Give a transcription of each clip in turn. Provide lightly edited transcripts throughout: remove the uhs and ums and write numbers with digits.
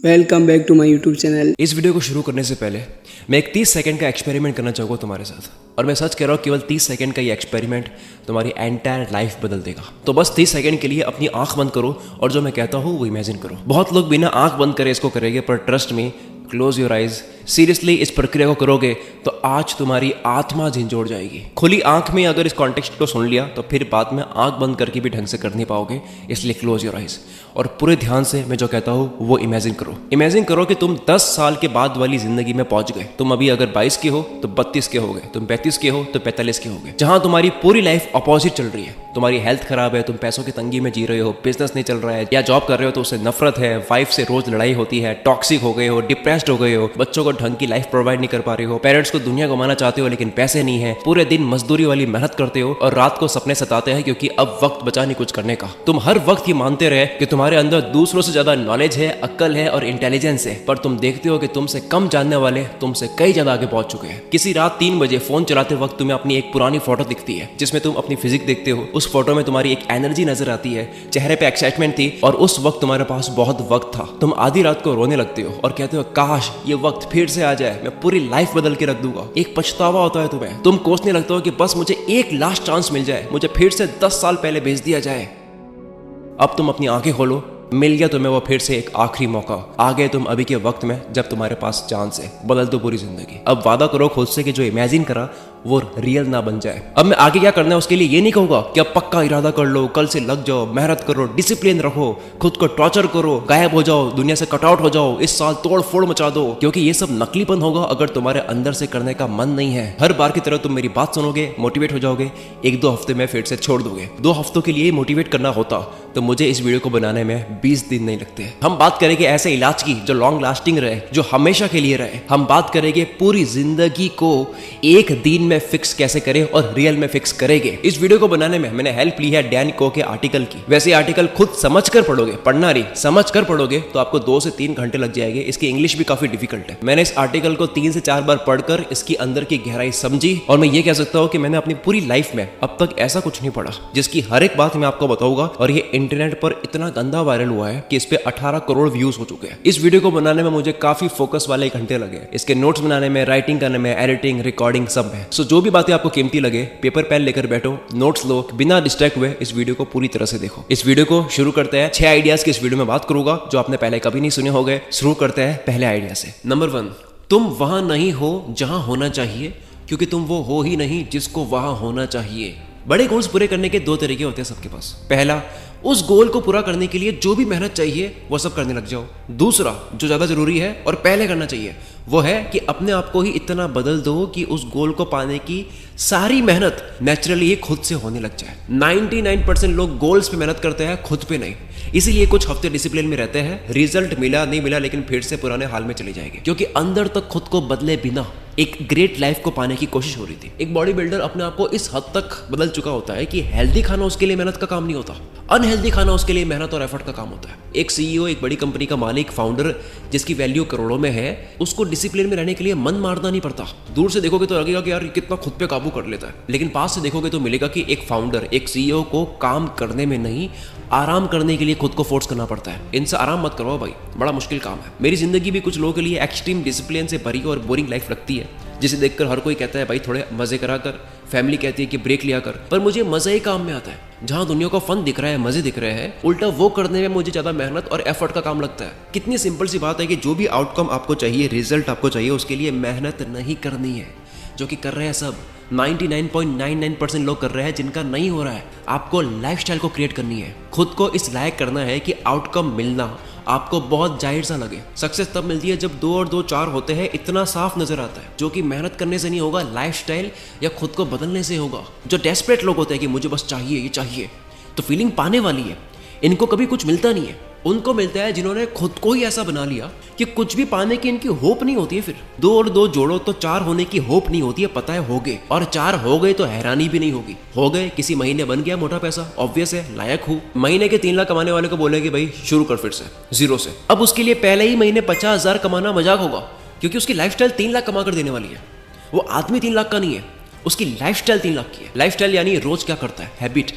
Welcome back to my YouTube channel. इस video को शुरू करने से पहले मैं एक 30 सेकंड का एक्सपेरिमेंट करना चाहूँगा तुम्हारे साथ। और मैं सच कह रहा हूँ, केवल 30 सेकंड का ये एक्सपेरिमेंट तुम्हारी एंटायर लाइफ बदल देगा। तो बस 30 सेकंड के लिए अपनी आंख बंद करो और जो मैं कहता हूँ वो इमेजिन करो। बहुत लोग बिना आंख बंद करे इसको करेंगे, पर trust me, close your eyes. Seriously इस प्रक्रिया को करोगे तो आज तुम्हारी आत्मा झंझोड़ जाएगी। खुली आंख में अगर इस कॉन्टेक्स्ट को सुन लिया तो फिर बाद में आंख बंद करके भी ढंग से कर नहीं पाओगे, इसलिए क्लोज योर आइज और पूरे ध्यान से मैं जो कहता हूँ वो इमेजिन करो। इमेजिन करो कि तुम 10 साल के बाद वाली जिंदगी में पहुंच गए। तुम अभी अगर 22 के हो तो 32 के हो गए, तुम 35 के हो तो 45 के हो गए, जहां तुम्हारी पूरी लाइफ अपोजिट चल रही है। तुम्हारी हेल्थ खराब है, तुम पैसों की तंगी में जी रहे हो, बिजनेस नहीं चल रहा है, या जॉब कर रहे हो तो उससे नफरत है, वाइफ से रोज लड़ाई होती है, टॉक्सिक हो गए हो, डिप्रेस्ड हो गए हो, बच्चों को ढंग की लाइफ प्रोवाइड नहीं कर पा रहे हो, पेरेंट्स को दुनिया घुमाना चाहते हो लेकिन पैसे नहीं है, पूरे दिन मजदूरी वाली मेहनत करते हो और रात को सपने सताते हैं क्योंकि अब वक्त बचा नहीं कुछ करने का। तुम हर वक्त ये मानते रहे कि तुम्हारे अंदर दूसरों से ज्यादा नॉलेज है, अक्ल है और इंटेलिजेंस है, पर तुम देखते हो कि तुमसे कम जानने वाले तुमसे कई ज्यादा आगे पहुंच चुके हैं। किसी रात 3 बजे फोन चलाते वक्त तुम्हें अपनी एक पुरानी फोटो दिखती है जिसमें तुम अपनी फिजिक देखते हो। उस फोटो में तुम्हारी एक एनर्जी नजर आती है, चेहरे पे एक्साइटमेंट थी और उस वक्त तुम्हारे पास बहुत वक्त था। तुम आधी रात को रोने लगते हो और कहते हो काश ये वक्त फिर से आ जाए, मैं पूरी लाइफ बदल के रख दूंगा। एक पछतावा होता है तुम्हें, तुम कोसने लगते हो कि बस मुझे एक लास्ट चांस मिल जाए, मुझे फिर से 10 साल पहले भेज दिया जाए। अब तुम अपनी आंखें खोलो, मिल गया तुम्हें वो फिर से एक आखिरी मौका। आ गए तुम अभी के वक्त में जब तुम्हारे पास चांस है, बदल दो पूरी जिंदगी। अब वादा करो खुद से कि जो इमेजिन करा वो रियल ना बन जाए। अब मैं आगे क्या करना है उसके लिए ये नहीं कहूंगा कि अब पक्का इरादा कर लो, कल से लग जाओ, मेहनत करो, डिसिप्लिन रखो, खुद को टॉर्चर करो, गायब हो जाओ, दुनिया से कट आउट हो जाओ, इस साल तोड़ फोड़ मचा दो, क्योंकि ये सब नकलीपन होगा अगर तुम्हारे अंदर से करने का मन नहीं है। हर बार की तरह तुम मेरी बात सुनोगे, मोटिवेट हो जाओगे, 1-2 हफ्ते में फिर से छोड़ दोगे। 2 हफ्तों के लिए मोटिवेट करना होता तो मुझे इस वीडियो को बनाने में 20 दिन नहीं लगते। हम बात करेंगे ऐसे इलाज की जो लॉन्ग लास्टिंग रहे, जो हमेशा के लिए रहे। हम बात करेंगे पूरी जिंदगी को एक दिन में फिक्स कैसे करें और रियल में फिक्स करेंगे। इस वीडियो को बनाने में मैंने हेल्प ली है डैन को के आर्टिकल की। वैसे आर्टिकल खुद समझ कर पढ़ोगे, पढ़ना नहीं समझ कर पढ़ोगे तो आपको 2 से 3 घंटे लग जाएंगे। इसकी इंग्लिश भी काफी डिफिकल्ट है। मैंने इस आर्टिकल को 3 से 4 बार पढ़कर इसकी अंदर की गहराई समझी और मैं ये कह सकता हूँ कि मैंने अपनी पूरी लाइफ में अब तक ऐसा कुछ नहीं पढ़ा जिसकी हर एक बात मैं आपको बताऊंगा। और ये इंटरनेट पर इतना गंदा वायरल हुआ है कि इस पे 18 करोड़ व्यूज हो चुके हैं। इस वीडियो को बनाने में मुझे काफी फोकस वाले घंटे लगे। इसके नोट्स बनाने में, राइटिंग करने में, एडिटिंग, रिकॉर्डिंग सब है। सो जो भी बातें आपको कीमती लगे, पेपर पेन लेकर बैठो, नोट्स लो, बिना डिस्ट्रैक्ट हुए इस वीडियो को पूरी तरह से देखो। इस वीडियो को शुरू करते हैं। 6 आइडियाज की इस वीडियो में बात करूंगा जो आपने पहले कभी नहीं सुने होंगे। शुरू करते हैं पहले आइडिया से। नंबर 1, तुम वहां नहीं हो जहां होना चाहिए क्योंकि तुम वो हो ही नहीं जिसको वहां होना चाहिए। बड़े गोल्स पूरे करने के 2 तरीके होते हैं सबके पास। पहला, उस गोल को पूरा करने के लिए जो भी मेहनत चाहिए वो सब करने लग जाओ। दूसरा, जो ज्यादा जरूरी है और पहले करना चाहिए, वो है कि अपने आप को ही इतना बदल दो कि उस गोल को पाने की सारी मेहनत नेचुरली ही खुद से होने लग जाए। 99% लोग गोल्स पे मेहनत करते हैं, खुद पे नहीं। इसीलिए कुछ हफ्ते डिसिप्लिन में रहते हैं, रिजल्ट मिला नहीं मिला लेकिन फिर से पुराने हाल में चले जाएंगे, क्योंकि अंदर तक खुद को बदले बिना एक ग्रेट लाइफ को पाने की कोशिश हो रही थी। एक बॉडी बिल्डर अपने आप को इस हद तक बदल चुका होता है कि हेल्दी खाना उसके लिए मेहनत का काम नहीं होता, अनहेल्दी खाना उसके लिए मेहनत और एफर्ट का काम होता है। एक सीईओ, एक बड़ी कंपनी का मालिक, फाउंडर जिसकी वैल्यू करोड़ों में है, उसको डिसिप्लिन में रहने के लिए मन मारना नहीं पड़ता। दूर से देखोगे तो लगेगा कि यार कितना खुद पे काबू कर लेता है, लेकिन पास से देखोगे तो मिलेगा कि एक फाउंडर, एक सीईओ को काम करने में नहीं, आराम करने के लिए खुद को फोर्स करना पड़ता है। इनसे आराम मत करो भाई, बड़ा मुश्किल काम है। मेरी जिंदगी भी कुछ लोगों के लिए एक्सट्रीम डिसिप्लिन से भरी और बोरिंग लाइफ लगती है, जिसे देखकर हर कोई कहता है भाई थोड़े मजे करा कर, फैमिली कहती है कि ब्रेक लिया कर, पर मुझे मजा ही काम में आता है। जहां दुनिया को फन दिख रहा है, मजे दिख रहे हैं, उल्टा वो करने में मुझे ज्यादा मेहनत और एफर्ट का काम लगता है। कितनी सिंपल सी बात है कि जो भी आउटकम आपको चाहिए, रिजल्ट आपको चाहिए, उसके लिए मेहनत नहीं करनी है, जो कि कर रहे हैं सब। 99.99% लोग कर रहे हैं, जिनका नहीं हो रहा है। आपको लाइफस्टाइल को क्रिएट करनी है, खुद को इस लायक करना है कि आउटकम मिलना आपको बहुत जाहिर सा लगे। सक्सेस तब मिलती है जब 2 और 2 4 होते हैं, इतना साफ नजर आता है, जो कि मेहनत करने से नहीं होगा, लाइफस्टाइल या खुद को बदलने से होगा। जो डेस्परेट लोग होते हैं कि मुझे बस चाहिए, ये चाहिए, तो फीलिंग पाने वाली है, इनको कभी कुछ मिलता नहीं है। उनको मिलता है जिन्होंने खुद को ही ऐसा बना लिया कि कुछ भी पाने की इनकी होप नहीं होती है। फिर 2 और 2 जोड़ो तो 4 होने की होप नहीं होती है, पता है हो गए, और 4 हो गए तो हैरानी भी नहीं होगी। हो गए, किसी महीने बन गया मोटा पैसा, ऑब्वियस है, लायक हूँ। महीने के 3 लाख कमाने वाले को बोलेगे भाई शुरू कर फिर से जीरो से। अब उसके लिए पहले ही महीने 50,000 कमाना मजाक होगा, क्योंकि उसकी लाइफस्टाइल 3 लाख कमा कर देने वाली है। वो आदमी 3 लाख का नहीं है, उसकी लाइफस्टाइल 3 लाख की है। लाइफस्टाइल यानी रोज क्या करता है,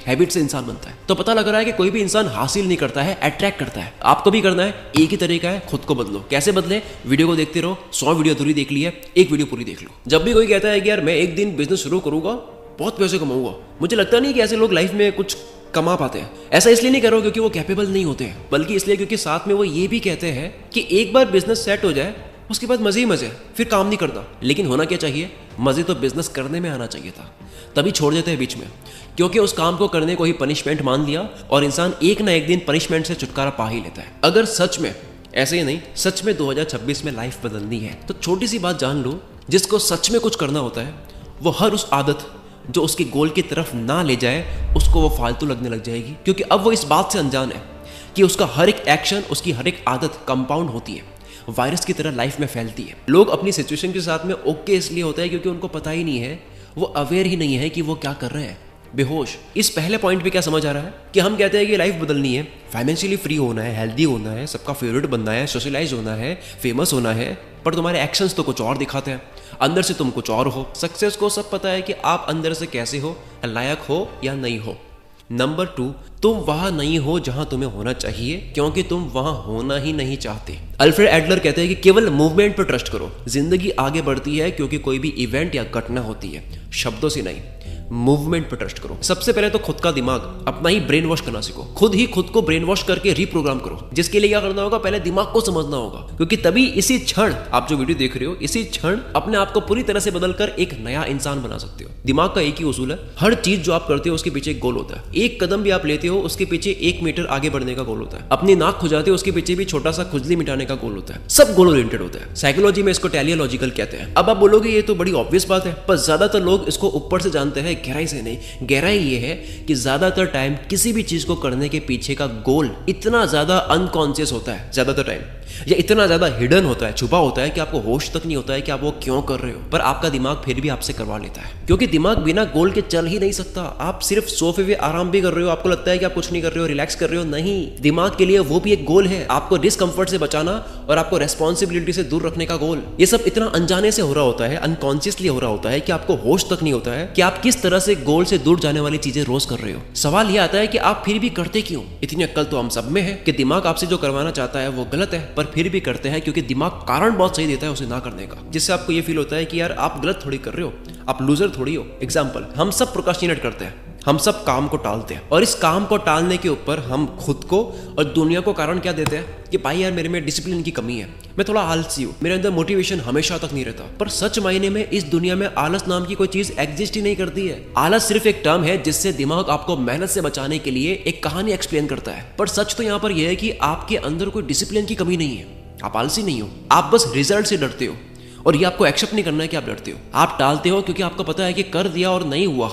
हैबिट से इंसान बनता है। तो पता लग रहा है कि कोई भी इंसान हासिल नहीं करता है, अट्रैक्ट करता है। आपको भी करना है, एक ही तरीका है, खुद को बदलो। कैसे बदले? वीडियो को देखते रहो। 100 वीडियो अधूरी देख ली है, एक वीडियो पूरी देख लो। जब भी कोई कहता है कि यार मैं एक दिन बिजनेस शुरू करूंगा, बहुत पैसे कमाऊंगा, मुझे लगता नहीं कि ऐसे लोग लाइफ में कुछ कमा पाते हैं। ऐसा इसलिए नहीं कर रहा हूं क्योंकि वो कैपेबल नहीं होते हैं, बल्कि इसलिए क्योंकि साथ में वो ये भी कहते हैं कि एक बार बिजनेस सेट हो जाए उसके बाद मजे ही मजे, फिर काम नहीं करता। लेकिन होना क्या चाहिए? मजे तो बिजनेस करने में आना चाहिए था, तभी छोड़ देते हैं बीच में, क्योंकि उस काम को करने को ही पनिशमेंट मान लिया और इंसान एक ना एक दिन पनिशमेंट से छुटकारा पा ही लेता है। अगर सच में, ऐसे ही नहीं, सच में 2026 में लाइफ बदलनी है तो छोटी सी बात जान लो, जिसको सच में कुछ करना होता है वो हर उस आदत जो उसके गोल की तरफ ना ले जाए उसको वो फालतू लगने लग जाएगी, क्योंकि अब वो इस बात से अनजान है कि उसका हर एक एक्शन, उसकी हर एक आदत कंपाउंड होती है, वायरस की तरह लाइफ में फैलती है। लोग अपनी सिचुएशन के साथ में ओके इसलिए होता है क्योंकि उनको पता ही नहीं है, वो अवेयर ही नहीं है कि वो क्या कर रहे हैं, बेहोश। इस पहले पॉइंट पे क्या समझ आ रहा है कि हम कहते हैं कि लाइफ बदलनी है, फाइनेंशियली फ्री होना है, हेल्दी होना है, सबका फेवरेट बनना है, सोशलाइज होना है, फेमस होना है, पर तुम्हारे एक्शंस तो कुछ और दिखाते हैं, अंदर से तुम कुछ और हो। सक्सेस को सब पता है कि आप अंदर से कैसे हो, लायक हो या नहीं हो। नंबर 2, तुम वहां नहीं हो जहां तुम्हें होना चाहिए क्योंकि तुम वहां होना ही नहीं चाहते। अल्फ्रेड एडलर कहते हैं कि केवल मूवमेंट पर ट्रस्ट करो। जिंदगी आगे बढ़ती है क्योंकि कोई भी इवेंट या घटना होती है, शब्दों से नहीं, मूवमेंट पर ट्रस्ट करो। सबसे पहले तो खुद का दिमाग, अपना ही ब्रेन वॉश करना सीखो। खुद ही खुद को ब्रेन वॉश करके रीप्रोग्राम करो, जिसके लिए क्या करना होगा? पहले दिमाग को समझना होगा, क्योंकि तभी इसी क्षण, आप जो वीडियो देख रहे हो, इसी क्षण अपने आप को पूरी तरह से बदलकर एक नया इंसान बना सकते हो। दिमाग का एक ही उसूल है, हर चीज जो आप करते हो उसके पीछे एक गोल होता है। एक कदम भी आप लेते हो उसके पीछे 1 मीटर आगे बढ़ने का गोल होता है। अपनी नाक खुजाते हो उसके पीछे भी छोटा सा खुजली मिटाने का गोल होता है। सब गोल ओरिएंटेड होता है। साइकोलॉजी में इसको टेलियोलॉजिकल कहते हैं। अब आप बोलोगे ये तो बड़ी ऑब्वियस बात है, पर ज्यादातर लोग इसको ऊपर से जानते हैं, गहराई से नहीं। गहराई ये है कि ज्यादातर टाइम किसी भी चीज को करने के पीछे का गोल इतना ज्यादा अनकॉन्शियस होता है, ज्यादातर टाइम, या इतना ज्यादा हिडन होता है, छुपा होता है कि आपको होश तक नहीं होता है कि आप वो क्यों कर रहे हो, पर आपका दिमाग फिर भी आपसे करवा लेता है, क्योंकि दिमाग बिना गोल के चल ही नहीं सकता। आप सिर्फ सोफे पे आराम भी कर रहे हो, आपको लगता है कि आप कुछ नहीं कर रहे हो, रिलैक्स कर रहे हो, नहीं, दिमाग के लिए वो भी एक गोल है, आपको डिस्कंफर्ट से बचाना और आपको रेस्पॉन्सिबिलिटी से दूर रखने का गोल। ये सब इतना अनजाने से हो रहा होता है, अनकॉन्शियसली हो रहा होता है कि आपको होश तक नहीं होता है कि आप किस तरह से गोल से दूर जाने वाली चीजें रोज कर रहे हो। सवाल यह आता है कि आप फिर भी करते क्यों? इतनी अक्ल तो हम सब में है कि दिमाग आपसे जो करवाना चाहता है वो गलत है, पर फिर भी करते हैं क्योंकि दिमाग कारण बहुत सही देता है उसे ना करने का, जिससे आपको ये फील होता है कि यार आप गलत थोड़ी कर रहे हो, आप लूजर थोड़ी हो। एग्जाम्पल, हम सब प्रोक्रास्टिनेट करते हैं, हम सब काम को टालते हैं, और इस काम को टालने के ऊपर हम खुद को और दुनिया को कारण क्या देते हैं कि भाई यार मेरे में डिसिप्लिन की कमी है, मैं थोड़ा आलसी हूँ, मेरे अंदर मोटिवेशन हमेशा तक नहीं रहता। पर सच मायने में इस दुनिया में आलस नाम की कोई चीज एग्जिस्ट ही नहीं करती है। आलस सिर्फ एक टर्म है जिससे दिमाग आपको मेहनत से बचाने के लिए एक कहानी एक्सप्लेन करता है, पर सच तो यहाँ पर यह है कि आपके अंदर कोई डिसिप्लिन की कमी नहीं है, आप आलसी नहीं हो, आप बस रिजल्ट से डरते हो, और ये आपको एक्सेप्ट नहीं करना है कि आप डरते हो। आप टालते हो क्योंकि आपको पता है कि कर दिया और नहीं हुआ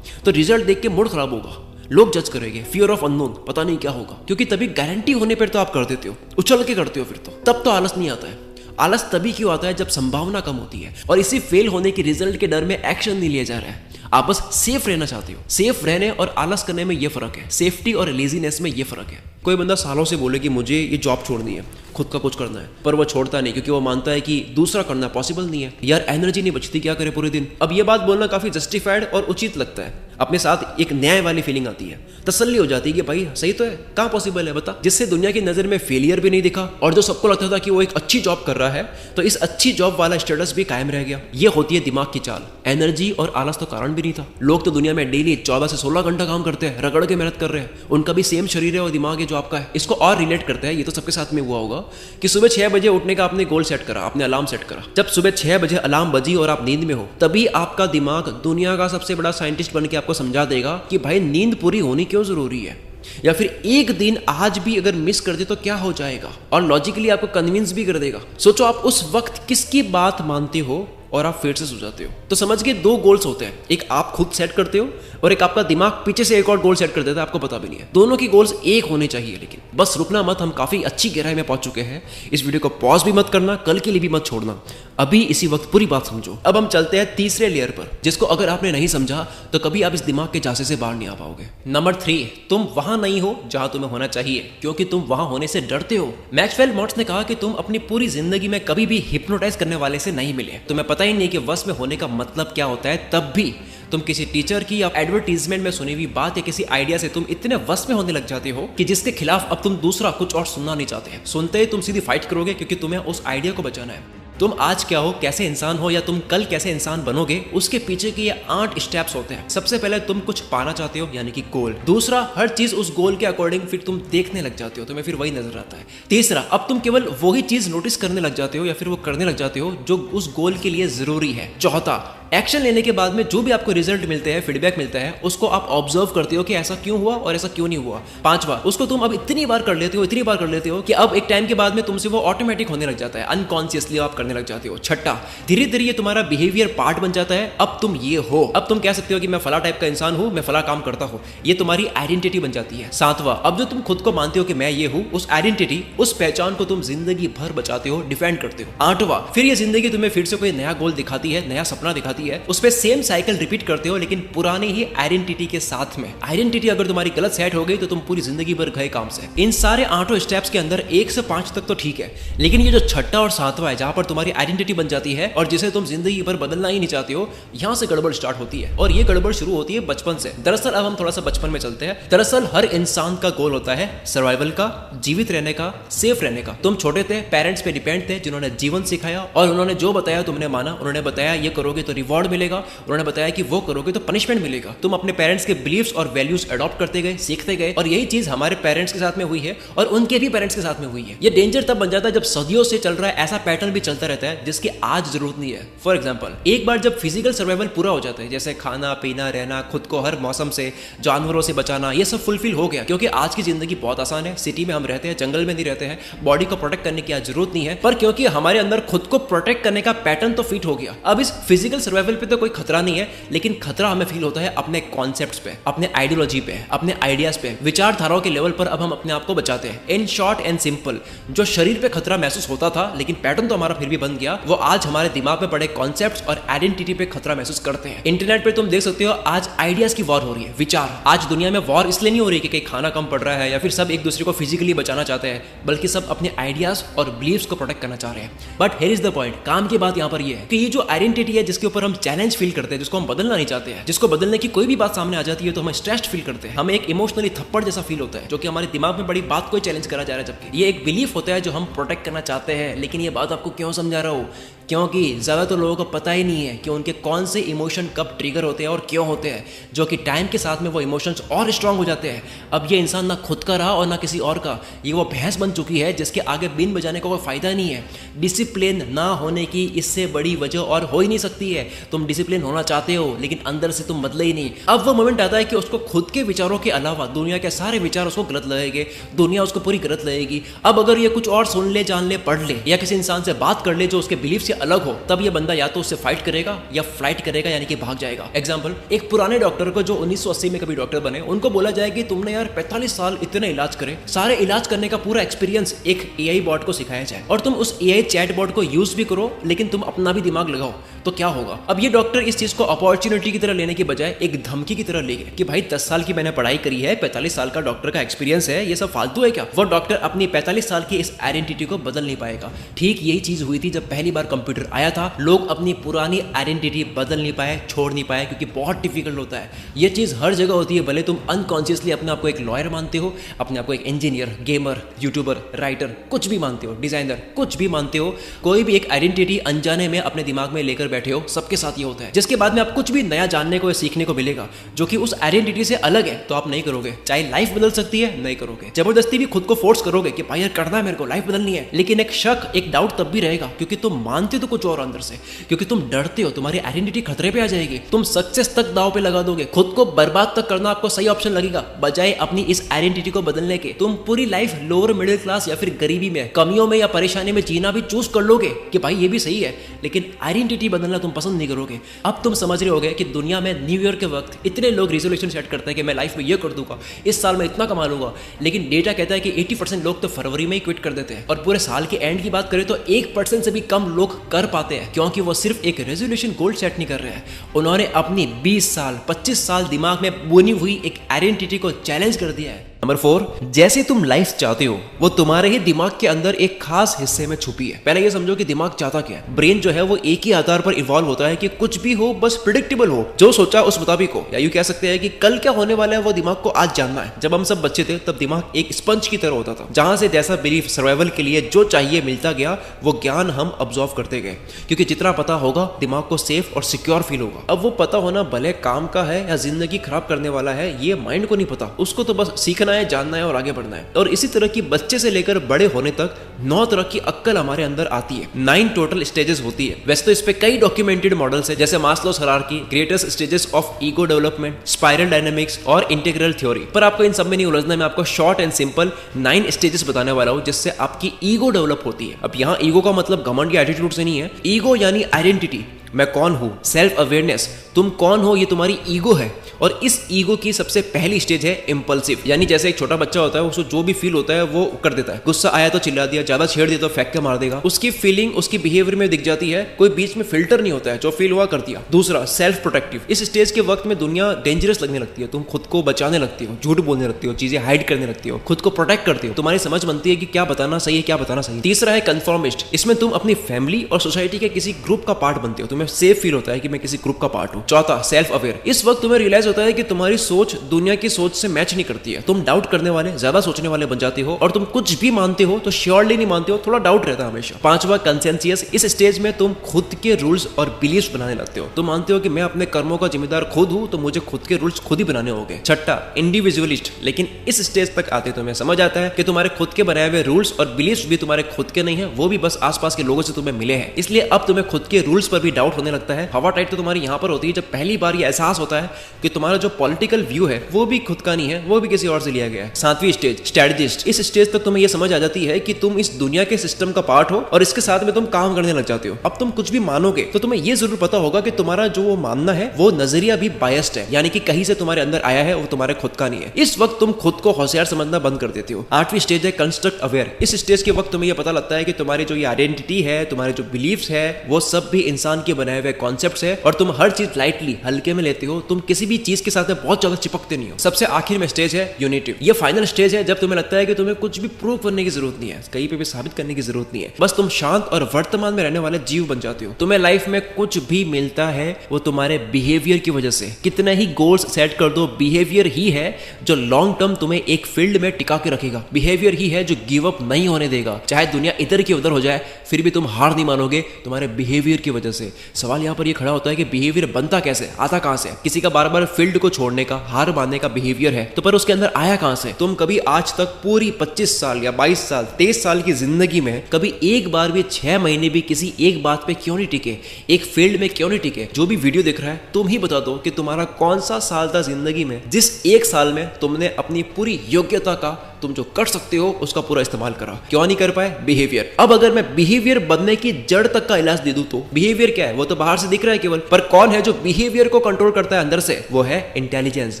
तो रिजल्ट देख के मूड खराब होगा, लोग जज करेंगे, फियर ऑफ अननोन, पता नहीं क्या होगा, क्योंकि तभी गारंटी होने पर तो आप कर देते हो, उछल के करते हो, फिर तो तब तो आलस नहीं आता है। आलस तभी क्यों आता है जब संभावना कम होती है और इसी फेल होने की रिजल्ट के डर में एक्शन नहीं लिया जा रहा है। आप बस सेफ रहना चाहते हो। सेफ रहने और आलस करने में ये फर्क है, सेफ्टी और लेजीनेस में ये फर्क है। कोई बंदा सालों से बोले कि मुझे ये जॉब छोड़नी है, खुद का कुछ करना है, पर वो छोड़ता नहीं क्योंकि वो मानता है कि दूसरा करना पॉसिबल नहीं है। यार एनर्जी नहीं बचती, क्या करे पूरे दिन। अब ये बात बोलना काफी जस्टिफाइड और उचित लगता है, अपने साथ एक न्याय वाली फीलिंग आती है, तसल्ली हो जाती है कि भाई सही तो है, कहाँ पॉसिबल है बता। जिससे दुनिया की नजर में फेलियर भी नहीं दिखा और जो सबको लगता था कि वो एक अच्छी जॉब कर रहा है तो इस अच्छी जॉब वाला स्टेटस भी कायम रह गया। ये होती है दिमाग की चाल। एनर्जी और आलस तो कारण भी नहीं था। लोग तो दुनिया में डेली 14 से 16 घंटा काम करते हैं, रगड़ के मेहनत कर रहे हैं, उनका भी सेम शरीर है और दिमाग है जो आपका है। इसको और रिलेट करते हैं, ये तो सबके साथ में हुआ होगा कि सुबह 6 बजे उठने का आपने गोल सेट करा, आपने अलार्म सेट करा। जब सुबह 6 बजे अलार्म बजी और आप नींद में हो, तभी आपका दिमाग दुनिया का सबसे बड़ा साइंटिस्ट बन के आपको समझा देगा कि भाई नींद पूरी होनी क्यों जरूरी है, या फिर एक दिन आज भी अगर मिस कर दे तो क्या हो जाएगा, और लॉजिकली आपको कन्विंस भी कर देगा। सोचो आप उस वक्त किसकी बात मानते हो और आप फिर से सो जाते हो। तो समझ के 2 गोल्स होते हैं, एक आप खुद सेट करते हो और एक आपका दिमाग पीछे से एक और गोल सेट कर देता है, आपको पता भी नहीं है। दोनों की गोल्स एक होने चाहिए, लेकिन बस रुकना मत, हम काफी अच्छी गहराई में पहुंच चुके हैं। इस वीडियो को पॉज भी मत करना, कल के लिए भी मत छोड़ना, अभी इसी वक्त पूरी बात समझो। अब हम चलते हैं तीसरे लेयर पर, जिसको अगर आपने नहीं समझा तो कभी आप इस दिमाग के झांसे से बाहर नहीं आ पाओगे। नंबर 3, तुम वहां नहीं हो जहां तुम्हें होना चाहिए क्योंकि तुम वहां होने से डरते हो। मैक्सवेल मॉर्ट्स ने कहा कि तुम अपनी पूरी जिंदगी में कभी भी हिप्नोटाइज करने वाले से नहीं मिले, तुम्हें पता पता ही नहीं कि वश में होने का मतलब क्या होता है, तब भी तुम किसी टीचर की या एडवर्टीजमेंट में सुनी हुई बात या किसी आइडिया से तुम इतने वश में होने लग जाते हो कि जिसके खिलाफ अब तुम दूसरा कुछ और सुनना नहीं चाहते। सुनते ही तुम सीधी फाइट करोगे, क्योंकि तुम्हें उस आइडिया को बचाना है। तुम आज क्या हो, कैसे इंसान हो, या तुम कल कैसे इंसान बनोगे, उसके पीछे के ये 8 स्टेप्स होते हैं। सबसे पहले तुम कुछ पाना चाहते हो, यानी कि गोल। दूसरा, हर चीज उस गोल के अकॉर्डिंग फिर तुम देखने लग जाते हो, तुम्हें फिर वही नजर आता है। तीसरा, अब तुम केवल वही चीज नोटिस करने लग जाते हो या फिर वो करने लग जाते हो जो उस गोल के लिए जरूरी है। चौथा, एक्शन लेने के बाद में जो भी आपको रिजल्ट मिलते हैं, फीडबैक मिलता है, उसको आप ऑब्जर्व करते हो कि ऐसा क्यों हुआ और ऐसा क्यों नहीं हुआ। पांचवा, उसको तुम अब इतनी बार कर लेते हो कि अब एक टाइम के बाद में तुमसे वो ऑटोमेटिक होने लग जाता है, अनकॉन्शियसली आप करने लग जाते हो। छठा, धीरे धीरे ये तुम्हारा बिहेवियर पार्ट बन जाता है। अब तुम ये हो, अब तुम कह सकते हो कि मैं फला टाइप का इंसान हूं, मैं फला काम करता हूं, ये तुम्हारी आइडेंटिटी बन जाती है। सातवां, अब जो तुम खुद को मानते हो कि मैं ये हूं, उस आइडेंटिटी, उस पहचान को तुम जिंदगी भर बचाते हो, डिफेंड करते हो। आठवां, फिर ये जिंदगी तुम्हें फिर से कोई नया गोल दिखाती है, नया सपना दिखाती है, उस पर सेम साइकिल रिपीट करते हो, लेकिन पुरानी ही आइडेंटिटी के साथ में। आइडेंटिटी अगर तुम्हारी गलत सेट हो गई तो तुम पूरी जिंदगी भर गए काम से। इन सारे 8 स्टेप्स के अंदर 1 से 5 तक तो ठीक है, लेकिन ये जो छठा और सातवां है, जहां पर तुम्हारी आइडेंटिटी बन जाती है और जिसे तुम जिंदगी भर बदलना ही नहीं चाहते हो, यहां से गड़बड़ स्टार्ट होती है। और ये गड़बड़ शुरू होती है बचपन से। दरअसल अब हम थोड़ा सा बचपन में चलते हैं। दरअसल हर इंसान का गोल होता है सर्वाइवल का, जीवित रहने का, सेफ रहने का। तुम छोटे थे, पेरेंट्स पे डिपेंड थे, जिन्होंने जीवन सिखाया और उन्होंने जो बताया तुमने माना। उन्होंने बताया ये करोगे तो रिवॉर्ड मिलेगा, उन्होंने बताया कि वो करोगे तो पनिशमेंट मिलेगा। तुम अपने पेरेंट्स के बिलीव्स और वैल्यूज अडॉप्ट करते गए, सीखते गए, और यही चीज हमारे पेरेंट्स के साथ में हुई है और उनके भी पेरेंट्स के साथ में हुई है। ये डेंजर तब बन जाता है जब सदियों से चल रहा है ऐसा पैटर्न भी चलता रहता है जिसकी आज जरूरत नहीं है। फॉर एग्जाम्पल, एक बार जब फिजिकल सर्वाइवल पूरा हो जाता है, जैसे खाना पीना, रहना, खुद को हर मौसम से, जानवरों से बचाना, ये सब फुलफिल हो गया, क्योंकि आज की जिंदगी बहुत आसान है। सिटी में हम रहते हैं, जंगल में नहीं रहते हैं, बॉडी को प्रोटेक्ट करने की आज जरूरत नहीं है, पर क्योंकि हमारे अंदर खुद को प्रोटेक्ट करने का पैटर्न तो फिट हो गया, अब इस फिजिकल सर्वाइवल पे तो कोई खतरा नहीं है, लेकिन खतरा हमें फील होता है अपने कॉन्सेप्ट्स पे, अपने आइडियोलॉजी पे, अपने आइडियाज पे, विचारधाराओं के लेवल पर। अब हम अपने आप को बचाते हैं। इन शॉर्ट एंड सिंपल, जो शरीर पे खतरा महसूस होता था लेकिन पैटर्न तो हमारा फिर भी बन गया, वो आज हमारे दिमाग में पड़े कॉन्सेप्ट्स और आइडेंटिटी पे खतरा महसूस करते हैं। इंटरनेट पे तुम देख सकते हो आज आइडियाज की वॉर हो रही है, विचार। आज दुनिया में वॉर इसलिए नहीं हो रही कि कहीं खाना कम पड़ रहा है या फिर सब एक दूसरे को फिजिकली बचाना चाहते हैं, बल्कि सब अपने आइडियाज और बिलीव्स को प्रोटेक्ट करना चाह रहे हैं। But here is the point, काम की बात यहाँ पर ये है कि ये जो आइडेंटिटी है जिसके ऊपर हम चैलेंज फील करते हैं, जिसको हम बदलना नहीं चाहते हैं, जिसको बदलने की कोई भी बात सामने आ जाती है तो हम स्ट्रेस्ड फील करते हैं, हमें एक इमोशनली थप्पड़ जैसा फील होता है, जो कि हमारे दिमाग में बड़ी बात को चैलेंज करा जा रहा है, जबकि ये एक बिलीफ होता है जो हम प्रोटेक्ट करना चाहते हैं। लेकिन ये बात आपको क्यों समझा रहा हूँ, क्योंकि ज़्यादातर लोगों को पता ही नहीं है कि उनके कौन से इमोशन कब ट्रिगर होते हैं और क्यों होते हैं, जो कि टाइम के साथ में वो इमोशंस और स्ट्रांग हो जाते हैं। अब ये इंसान ना खुद का रहा और ना किसी और का, ये वो भैंस बन चुकी है जिसके आगे बीन बजाने का कोई फायदा नहीं है। डिसिप्लिन ना होने की इससे बड़ी वजह और हो ही नहीं सकती है। तुम डिसिप्लिन होना चाहते हो लेकिन अंदर से तुम बदले ही नहीं। अब वो मोमेंट आता है कि उसको खुद के विचारों के अलावा दुनिया के सारे विचार उसको गलत लगेंगे, दुनिया उसको पूरी गलत लगेगी। अब अगर ये कुछ और सुन ले, जान ले, पढ़ ले या किसी इंसान से बात कर ले जो उसके बिलीफ से अलग हो, तब ये बंदा या तो उससे फाइट करेगा या फ्लाइट करेगा, यानी कि भाग जाएगा। एग्जांपल, एक पुराने डॉक्टर को जो 1980 में कभी डॉक्टर बने, उनको बोला जाए कि तुमने यार 45 साल इतने इलाज करे, सारे इलाज करने का पूरा एक्सपीरियंस एक एआई बॉट को सिखाया जाए और तुम उस एआई चैट बॉट को यूज भी करो, लेकिन तुम अपना भी दिमाग लगाओ, तो क्या होगा? अब ये डॉक्टर इस चीज को अपॉर्चुनिटी की तरह लेने के बजाय एक धमकी की तरह ले गए कि भाई 10 साल की मैंने पढ़ाई करी है, 45 साल का डॉक्टर का एक्सपीरियंस है, ये सब फालतू है क्या? वो डॉक्टर अपनी 45 साल की इस आइडेंटिटी को बदल नहीं पाएगा। ठीक यही चीज हुई थी जब पहली बार कंप्यूटर आया था। लोग अपनी पुरानी आइडेंटिटी बदल नहीं पाए, छोड़ नहीं पाए, क्योंकि बहुत डिफिकल्ट होता है। ये चीज हर जगह होती है, भले तुम अनकॉन्शियसली अपने आप को एक लॉयर मानते हो, अपने आप को एक इंजीनियर, गेमर, यूट्यूबर, राइटर, कुछ भी मानते हो, डिजाइनर, कुछ भी मानते हो, कोई भी एक आइडेंटिटी अनजाने में अपने दिमाग में लेकर बैठे हो। सबके साथ ये होता है, जिसके बाद में आप कुछ भी नया जानने को या सीखने को मिलेगा जो कि उस आइडेंटिटी से अलग है, तो आप नहीं करोगे। चाहे लाइफ बदल सकती है, नहीं करोगे। जबरदस्ती भी खुद को फोर्स करोगे कि भाई यार करना है मेरे को, लाइफ बदलनी है, लेकिन एक शक, एक डाउट तब भी रहेगा, क्योंकि तुम मानते तो कुछ और अंदर से, क्योंकि तुम डरते हो तुम्हारी आइडेंटिटी खतरे पे आ जाएगी। तुम सक्सेस तक दांव पे लगा दोगे, खुद को बर्बाद तक करना आपको सही ऑप्शन लगेगा, बजाय अपनी इस आइडेंटिटी को बदलने के। तुम पूरी लाइफ लोअर मिडिल क्लास या फिर गरीबी में, कमियों में या परेशानी में जीना भी चूज कर लोगे कि भाई ये भी सही है, लेकिन आइडेंटिटी बदलना तुम पसंद नहीं करोगे। अब तुम समझ रहे होगे कि दुनिया में न्यू ईयर के वक्त इतने लोग रेजोल्यूशन सेट करते हैं कि मैं लाइफ में ये कर दूंगा, इस साल में इतना कमा लूंगा, लेकिन डेटा कहता है कि 80% लोग तो फरवरी में ही क्विट कर देते हैं। और पूरे साल के एंड की बात करें तो 1% से भी कम लोग कर पाते हैं, क्योंकि वो सिर्फ एक रेजोल्यूशन गोल सेट नहीं कर रहे हैं, उन्होंने अपनी 20 साल 25 साल दिमाग में बुनी हुई एक आइडेंटिटी को चैलेंज कर दिया है। नंबर 4, जैसे तुम लाइफ चाहते हो वो तुम्हारे ही दिमाग के अंदर एक खास हिस्से में छुपी है। पहले ये समझो कि दिमाग चाहता क्या है। ब्रेन जो है वो एक ही आधार पर इवॉल्व होता है कि कुछ भी हो बस प्रिडिक्टेबल हो, जो सोचा उस मुताबिक हो, या यूं कह सकते हैं कि कल क्या होने वाला है वो दिमाग को आज जानना है। जब हम सब बच्चे थे तब दिमाग एक स्पंज की तरह होता था, जहां से जैसा बिलीफ सर्वाइवल के लिए जो चाहिए मिलता गया वो ज्ञान हम ऑब्जॉर्व करते गए, क्योंकि जितना पता होगा दिमाग को सेफ और सिक्योर फील होगा। अब वो पता होना भले काम का है या जिंदगी खराब करने वाला है ये माइंड को नहीं पता, उसको तो बस सीखना है, जानना है और आगे बढ़ना है। और इसी तरह की बच्चे से लेकर बड़े होने तक 9 तरह की अक्ल हमारे अंदर आती है। 9 टोटल स्टेजेस होती है। वैसे तो इस पे कई डॉक्यूमेंटेड मॉडल्स है, जैसे मास्लोस hierarchy, greatest stages of ego development, spiral dynamics और इंटीग्रल थ्योरी। पर आपको इन सब में नहीं उलझना, मैं आपको शॉर्ट एंड सिंपल 9 स्टेजेस बताने वाला हूं जिससे आपकी ईगो डेवलप होती है। अब यहाँ ईगो का मतलब घमंड या एटीट्यूड से नहीं है। ईगो यानी आइडेंटिटी, मैं कौन हूं, सेल्फ अवेयरनेस, तुम कौन हो ये तुम्हारी ईगो है। और इस ईगो की सबसे पहली स्टेज है इंपल्सिव, यानी जैसे एक छोटा बच्चा होता है उसको जो भी फील होता है वो कर देता है। गुस्सा आया तो चिल्ला दिया, ज्यादा छेड़ दिया तो फेंक के मार देगा। उसकी फीलिंग उसकी बिहेवियर में दिख जाती है, कोई बीच में फिल्टर नहीं होता है, जो फील हुआ कर दिया। दूसरा सेल्फ प्रोटेक्टिव, इस स्टेज के वक्त में दुनिया डेंजरस लगने लगती है, तुम खुद को बचाने लगती हो, झूठ बोलने लगती हो, चीजें हाइड करने लगती हो, खुद को प्रोटेक्ट करती हो, तुम्हारी समझ बनती है कि क्या बताना सही है क्या बताना सही। तीसरा है कंफर्मिस्ट, इसमें तुम अपनी फैमिली और सोसाइटी के किसी ग्रुप का पार्ट बनते हो, तुम्हें सेफ फील होता है कि मैं किसी ग्रुप का पार्ट हूं। चौथा सेल्फ अवेयर, इस वक्त तुम्हें रियलाइज होता है कि तुम्हारी सोच दुनिया की सोच से मैच नहीं करती है, तुम डाउट करने वाले, ज्यादा सोचने वाले बन जाते हो, और तुम कुछ भी मानते हो तो श्योरली नहीं मानते हो, थोड़ा डाउट रहता है हमेशा। पांचवा कंसेंसियस, इस स्टेज में तुम खुद के रूल्स और बिलीव्स बनाने लगते हो, तुम मानते हो कि मैं अपने कर्मों का जिम्मेदार खुद हूं तो मुझे खुद के रूल्स खुद ही बनाने होंगे। छठा इंडिविजुअलिस्ट, लेकिन इस स्टेज तक आते तुम्हें समझ आता है कि तुम्हारे खुद के बनाए हुए रूल्स और बिलीव्स भी तुम्हारे खुद के नहीं है, वो भी बस आसपास के लोगों से तुम्हें मिले हैं, इसलिए अब तुम्हें खुद के रूल्स पर भी डाउट होने लगता है। हवा टाइट तो तुम्हारी यहां पर होती है जब पहली बार ये एहसास होता है कि तुम्हारा जो पॉलिटिकल व्यू है वो भी खुद का नहीं है, वो भी किसी और से लिया गया है। सातवीं स्टेज स्ट्रेटजिस्ट, इस स्टेज तक तुम्हें यह समझ आ जाती है कि तुम इस दुनिया के सिस्टम का पार्ट हो और इसके साथ में तुम काम करने लग जाते हो। अब तुम कुछ भी मानोगे तो तुम्हें यह जरूर पता होगा कि तुम्हारा जो वो मानना है वो नजरिया भी बायस्ड है, यानी कि कहीं से तुम्हारे अंदर आया है, वो तुम्हारे खुद का नहीं है। इस वक्त तुम खुद को होशियार समझना बंद कर देते हो। आठवीं स्टेज है कंस्ट्रक्ट अवेयर, इस स्टेज के वक्त तुम्हें यह पता लगता है कि तुम्हारी जो ये आइडेंटिटी है, तुम्हारे जो बिलीव्स है, वो सब भी इंसान के बनाए हुए कॉन्सेप्ट्स है और तुम हर चीज लाइटली हल्के में लेते हो, तुम किसी भी चीज के साथ में बहुत ज्यादा चिपकते नहीं हो। सबसे आखिर में स्टेज है यूनिटी, ये फाइनल स्टेज है जब तुम्हें लगता है कि तुम्हें कुछ भी प्रूव करने की जरूरत नहीं है, कहीं पे भी साबित करने की जरूरत नहीं है, बस तुम शांत और वर्तमान में रहने वाले जीव बन जाते हो। तुम्हें लाइफ में कुछ भी मिलता है वो तुम्हारे बिहेवियर की वजह से। कितने ही गोल्स सेट कर दो, बिहेवियर ही है जो लॉन्ग टर्म तुम्हें एक फील्ड में टिका के रखेगा, बिहेवियर ही है जो गिव अप नहीं होने देगा। चाहे दुनिया इधर की उधर हो जाए फिर भी तुम हार नहीं मानोगे तुम्हारे बिहेवियर की वजह से। सवाल यहां पर ये खड़ा होता है कि बिहेवियर बनता कैसे, आता कहां से? किसी का बार बार फील्ड को छोड़ने का, हार मानने का बिहेवियर है, तो पर उसके अंदर आया कहां से? तुम कभी आज तक पूरी 25 साल या 22 साल 23 साल की जिंदगी में कभी एक बार भी 6 महीने भी किसी एक बात पे क्यों नहीं टिके, एक फील्ड में क्यों नहीं टिके? जो भी वीडियो देख रहा है तुम ही बता दो कि तुम्हारा कौन सा साल था जिंदगी में जिस एक साल में तुमने अपनी पूरी योग्यता का, तुम जो कर सकते हो उसका पूरा इस्तेमाल करा। क्यों नहीं कर पाए? बिहेवियर। अब अगर मैं बिहेवियर बनने की जड़ तक का इलाज दे दूं तो बिहेवियर क्या है? वो तो बाहर से दिख रहा है केवल, पर कौन है जो बिहेवियर को कंट्रोल करता है अंदर से? वो है इंटेलिजेंस,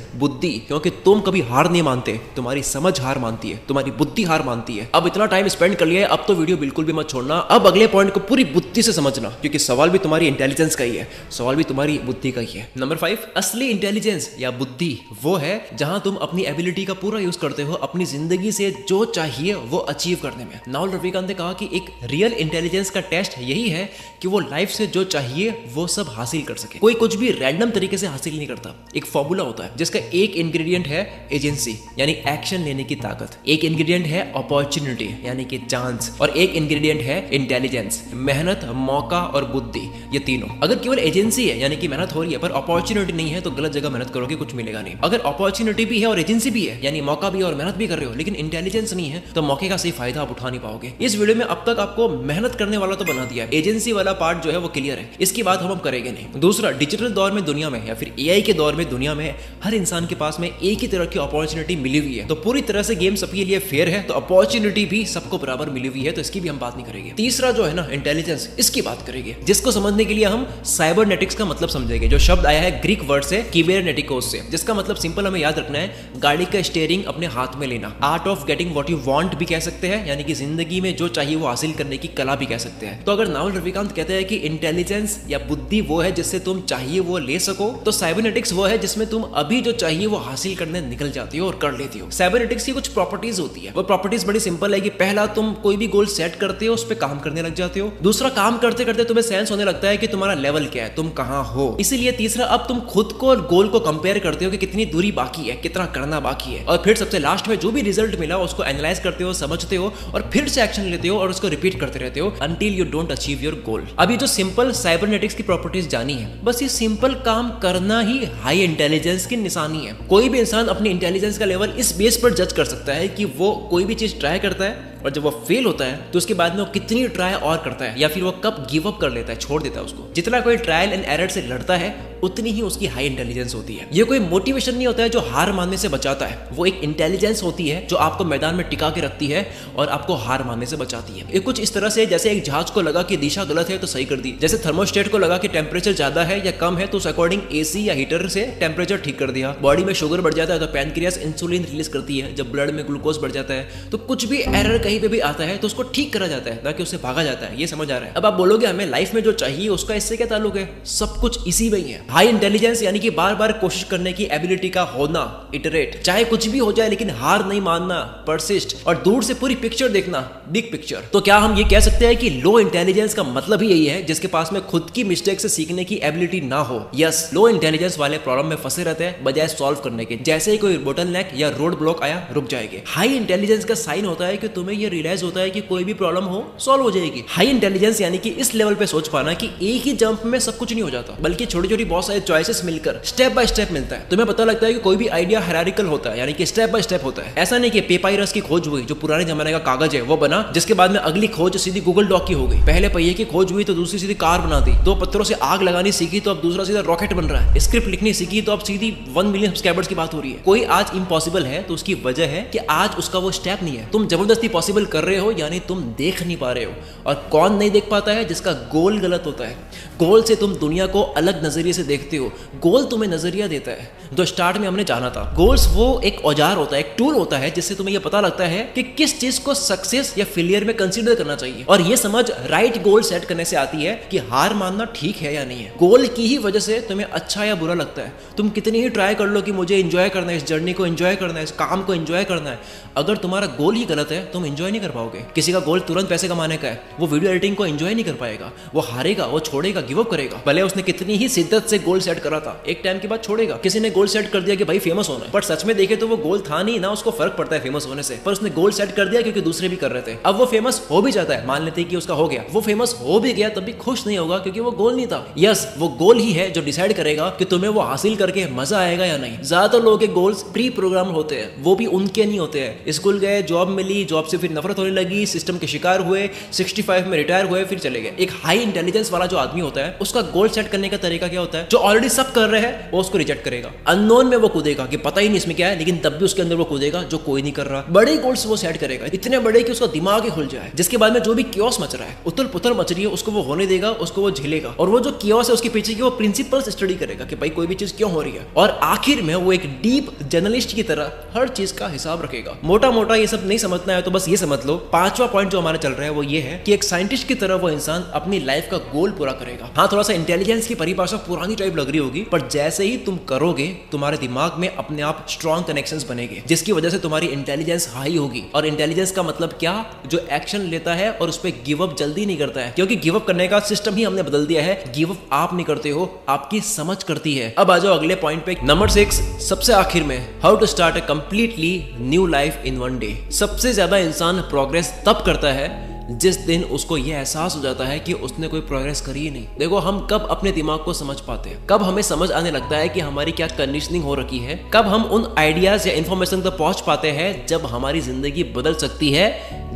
बुद्धि। क्योंकि तुम कभी हार नहीं मानते, तुम्हारी समझ हार मानती है, तुम्हारी बुद्धि हार मानती है। अब इतना टाइम स्पेंड कर लिया है, अब तो वीडियो बिल्कुल भी मत छोड़ना, अब अगले पॉइंट को पूरी बुद्धि से समझना, क्योंकि सवाल भी तुम्हारी इंटेलिजेंस का ही है, सवाल भी तुम्हारी बुद्धि का ही है। नंबर 5, असली इंटेलिजेंस या बुद्धि वो है जहां तुम अपनी एबिलिटी का पूरा यूज करते हो अपनी जिंदगी से जो चाहिए वो अचीव करने में। नावल रफीकांत ने कहा कि एक रियल इंटेलिजेंस का टेस्ट यही है कि वो लाइफ से जो चाहिए वो सब हासिल कर सके। कोई कुछ भी रैंडम तरीके से हासिल नहीं करता। एक फॉर्मूला होता है जिसका एक इंग्रेडिएंट है एजेंसी यानी एक्शन लेने की ताकत, एक इंग्रेडिएंट है अपॉर्चुनिटी यानी कि चांस, और एक इंग्रेडिएंट है इंटेलिजेंस, मेहनत, मौका और बुद्धि। ये तीनों। अगर केवल एजेंसी है यानी कि मेहनत हो रही है पर अपॉर्चुनिटी नहीं है तो गलत जगह मेहनत करोगे, कुछ मिलेगा नहीं। अगर अपॉर्चुनिटी भी है और एजेंसी भी है यानी मौका भी और मेहनत भी कर रहे हो लेकिन इंटेलिजेंस नहीं है तो मौके का सही फायदा आप उठा नहीं पाओगे। इस वीडियो में अब तक आपको मेहनत करने वाला तो बना दिया है, एजेंसी वाला पार्ट जो है वो क्लियर है, इसकी बात हम करेंगे नहीं। दूसरा, डिजिटल दौर में दुनिया में या फिर एआई के दौर में दुनिया में हर इंसान के पास में एक ही तरह की अपॉर्चुनिटी मिली हुई है, तो पूरी तरह से गेम सबके लिए फेयर है, तो अपॉर्चुनिटी भी सबको बराबर मिली हुई है, तो इसकी भी हम बात नहीं करेंगे। तीसरा जो है ना इंटेलिजेंस, इसकी बात करेंगे, जिसको समझने के लिए हम साइबरनेटिक्स का मतलब समझेंगे, जो शब्द आया है ग्रीक वर्ड से किबरनेटिकोस से, जिसका मतलब सिंपल हमें याद रखना है, गाड़ी का स्टीयरिंग अपने हाथ में लेना। Art of getting what you want भी कह सकते हैं, यानी कि जिंदगी में जो चाहिए वो हासिल करने की कला भी कह सकते हैं। तो अगर नावल रविकांत कहते हैं कि इंटेलिजेंस या बुद्धि वो है जिससे तुम चाहिए वो ले सको, तो साइबरनेटिक्स वो है जिसमें तुम अभी जो चाहिए वो हासिल करने निकल जाती हो और कर लेती हो। साइबरनेटिक्स की कुछ प्रॉपर्टीज होती है, वो प्रॉपर्टीज बड़ी सिंपल है कि पहला, तुम कोई भी गोल सेट करते हो उस पर काम करने लग जाते हो। दूसरा, काम करते करते तुम्हें सेंस होने लगता है कि तुम्हारा लेवल क्या है, तुम कहां हो। इसीलिए तीसरा, अब तुम खुद को और गोल को कंपेयर करते हो कि कितनी दूरी बाकी है, कितना करना बाकी है। और फिर सबसे लास्ट में जो भी रिजल्ट मिला उसको एनालाइज करते हो, समझते हो और फिर से एक्शन लेते हो और उसको रिपीट करते रहते हो until you don't achieve your goal. अभी जो सिंपल साइबरनेटिक्स की प्रॉपर्टीज जानी है, बस ये सिंपल काम करना ही हाई इंटेलिजेंस की निशानी है। कोई भी इंसान अपनी इंटेलिजेंस का लेवल इस बेस पर जज कर सकता है कि वो कोई भी चीज ट्राई करता है और जब वो फेल होता है तो उसके बाद में वो कितनी ट्राई और करता है या फिर वो कब गिव अप कर लेता है, छोड़ देता है उसको। जितना कोई ट्रायल एंड एरर से लड़ता है उतनी ही उसकी हाई इंटेलिजेंस होती है। ये कोई मोटिवेशन नहीं होता है जो हार मानने से बचाता है, वो एक इंटेलिजेंस होती है जो आपको मैदान में टिका के रखती है और आपको हार मानने से बचाती है। ये कुछ इस तरह से जैसे एक जहाज को लगा कि दिशा गलत है तो सही कर दी, जैसे थर्मोस्टेट को लगा कि टेम्परेचर ज्यादा है या कम है तो उस अकॉर्डिंग एसी या हीटर से टेम्परेचर ठीक कर दिया। बॉडी में शुगर बढ़ जाता है तो पैनक्रियास इंसुलिन रिलीज करती है, जब ब्लड में ग्लूकोज बढ़ जाता है तो कुछ भी एरर कहीं पे भी आता है तो उसको ठीक करा जाता है, ना कि उससे भागा जाता है। ये समझ आ रहा है? अब आप बोलोगे हमें लाइफ में जो चाहिए उसका इससे क्या ताल्लुक है? सब कुछ इसी में ही है। हाई इंटेलिजेंस यानी कि बार बार कोशिश करने की एबिलिटी का होना, इटरेट, चाहे कुछ भी हो जाए लेकिन हार नहीं मानना, परसिस्ट, और दूर से पूरी पिक्चर देखना, बिग पिक्चर। तो क्या हम ये कह सकते हैं कि लो इंटेलिजेंस का मतलब ही यही है जिसके पास में खुद की मिस्टेक से सीखने की एबिलिटी ना हो? यस, लो इंटेलिजेंस वाले प्रॉब्लम में फंसे रहते हैं बजाय सॉल्व करने के। जैसे ही कोई बोटलनेक या रोड ब्लॉक आया रुक जाएंगे। हाई इंटेलिजेंस का साइन होता है कि तुम्हें ये रियलाइज होता है कि कोई भी प्रॉब्लम हो सॉल्व हो जाएगी। हाई इंटेलिजेंस यानी कि इस लेवल पे सोच पाना कि एक ही जंप में सब कुछ नहीं हो जाता, बल्कि छोटी छोटी बहुत सारे चॉइसेस मिलकर स्टेप बाय स्टेप मिलता है। तुम्हें पता लगता है कि कोई भी आइडिया हायरार्किकल होता है, यानी कि स्टेप बाय स्टेप होता है। ऐसा नहीं कि पेपायरस की खोज हुई, जो पुराने जमाने का कागज है वो बना, जिसके बाद में अगली खोज सीधी गूगल डॉक की हो गई। पहले पहिए की खोज हुई तो दूसरी सीधी कार बना दी। दो पत्थरों से आग लगानी सीखी तो अब दूसरा सीधा रॉकेट बन रहा है। स्क्रिप्ट लिखनी सीखी तो अब सीधी 1 मिलियन सब्सक्राइबर्स की बात हो रही है। कोई आज इम्पॉसिबल है तो उसकी वजह है कि आज उसका वो स्टेप नहीं है। तुम जबरदस्ती पॉसिबल कर रहे हो, यानी तुम देख नहीं पा रहे हो। और कौन नहीं देख पाता है? जिसका गोल गलत होता है। गोल से तुम दुनिया को अलग नजरिए से देखते हो। गोल तुम्हें नजरिया देता है। जो स्टार्ट में हमने जाना था, गोल्स वो एक औजार होता है, एक टूल होता है जिससे तुम्हें यह पता लगता है कि किस चीज को सक्सेस या फेलियर में कंसीडर करना चाहिए। और ये समझ राइट गोल सेट करने से आती है कि हार मानना ठीक है या नहीं है। गोल की ही वजह से तुम्हें अच्छा या बुरा लगता है। तुम कितनी ही ट्राई कर लो कि मुझे एंजॉय करना है, इस जर्नी को एंजॉय करना है, इस काम को एंजॉय करना है, अगर तुम्हारा गोल ही गलत है तुम एंजॉय नहीं कर पाओगे। किसी का गोल तुरंत पैसे कमाने का है, वो वीडियो एडिटिंग को एंजॉय नहीं कर पाएगा, वो हारेगा, वो छोड़ेगा, गिव अप करेगा। भले उसने कितनी ही शिद्दत से गोल सेट करा था, एक टाइम के बाद छोड़ेगा। किसी ने गोल सेट कर दिया कि भाई फेमस होना है, पर सच में देखे तो वो गोल था नहीं ना, उसको फर्क पड़ता है फेमस होने से, पर उसने गोल सेट कर दिया क्योंकि दूसरे भी कर रहे थे। अब वो फेमस हो भी जाता है, मान लेते हैं कि उसका हो गया, वो फेमस हो भी गया, तब भी खुश नहीं होगा क्योंकि वो गोल नहीं था। यस, वो गोल ही है जो डिसाइड करेगा कि तुम्हें वो हासिल करके मजा आएगा या नहीं। ज्यादातर लोगों के गोल्स प्री प्रोग्राम होते हैं, वो भी उनके नहीं होते हैं। स्कूल गए, जॉब मिली, जॉब से फिर नफरत होने लगी, सिस्टम के शिकार हुए, 65 में रिटायर हुए, फिर चले गए। एक हाई इंटेलिजेंस वाला जो आदमी होता है उसका गोल सेट करने का तरीका क्या होता है? जो ऑलरेडी सब कर रहे हैं वो उसको रिजेक्ट करेगा। अननोन में वो कूदेगा कि पता ही नहीं इसमें क्या है, लेकिन तब भी उसके अंदर वो कूदेगा जो कोई नहीं कर रहा। बड़े गोल्स वो सेट करेगा, इतने बड़े कि उसका दिमाग ही खुल जाए, जिसके बाद में जो भी कियोस मच रहा है, उथल पुथल मच रही है, उसको वो होने देगा, उसको वो झेलेगा, और वो जो कियोस है उसके पीछे की वो प्रिंसिपल्स स्टडी करेगा कि भाई कोई भी चीज क्यों हो रही है, और आखिर में वो एक डीप जर्नलिस्ट की तरह हर चीज का हिसाब रखेगा। मोटा मोटा ये सब नहीं समझना है तो बस ये समझ लो, 5वां पॉइंट जो हमारा चल रहा है वो ये है कि एक साइंटिस्ट की तरह वो इंसान अपनी लाइफ का गोल पूरा करेगा। हाँ, थोड़ा सा इंटेलिजेंस की परिभाषा पुरानी टाइप लग रही होगी, पर जैसे ही तुम करोगे तुम्हारे दिमाग में अपने आप स्ट्रॉन्ग कनेक्शंस बनेंगे, जिसकी वजह से तुम्हारी इंटेलिजेंस हाई होगी। और इंटेलिजेंस का मतलब क्या? जो एक्शन लेता है और उस पर गिव अप जल्दी नहीं करता है, क्योंकि गिव अप करने का सिस्टम ही हमने बदल दिया है। गिव अप आप नहीं करते हो, आपकी समझ करती है। अब आ जाओ अगले पॉइंट पे, नंबर 6, सबसे आखिर में, how to start a completely new life in 1 day. सबसे ज्यादा इंसान प्रोग्रेस तब करता है जिस दिन उसको यह एहसास हो जाता है कि उसने कोई प्रोग्रेस करी ही नहीं। देखो, हम कब अपने दिमाग को समझ पाते हैं, कब हमें समझ आने लगता है कि हमारी क्या कंडीशनिंग हो रखी है, कब हम उन आइडियाज या इंफॉर्मेशन तक पहुंच पाते हैं जब हमारी जिंदगी बदल सकती है,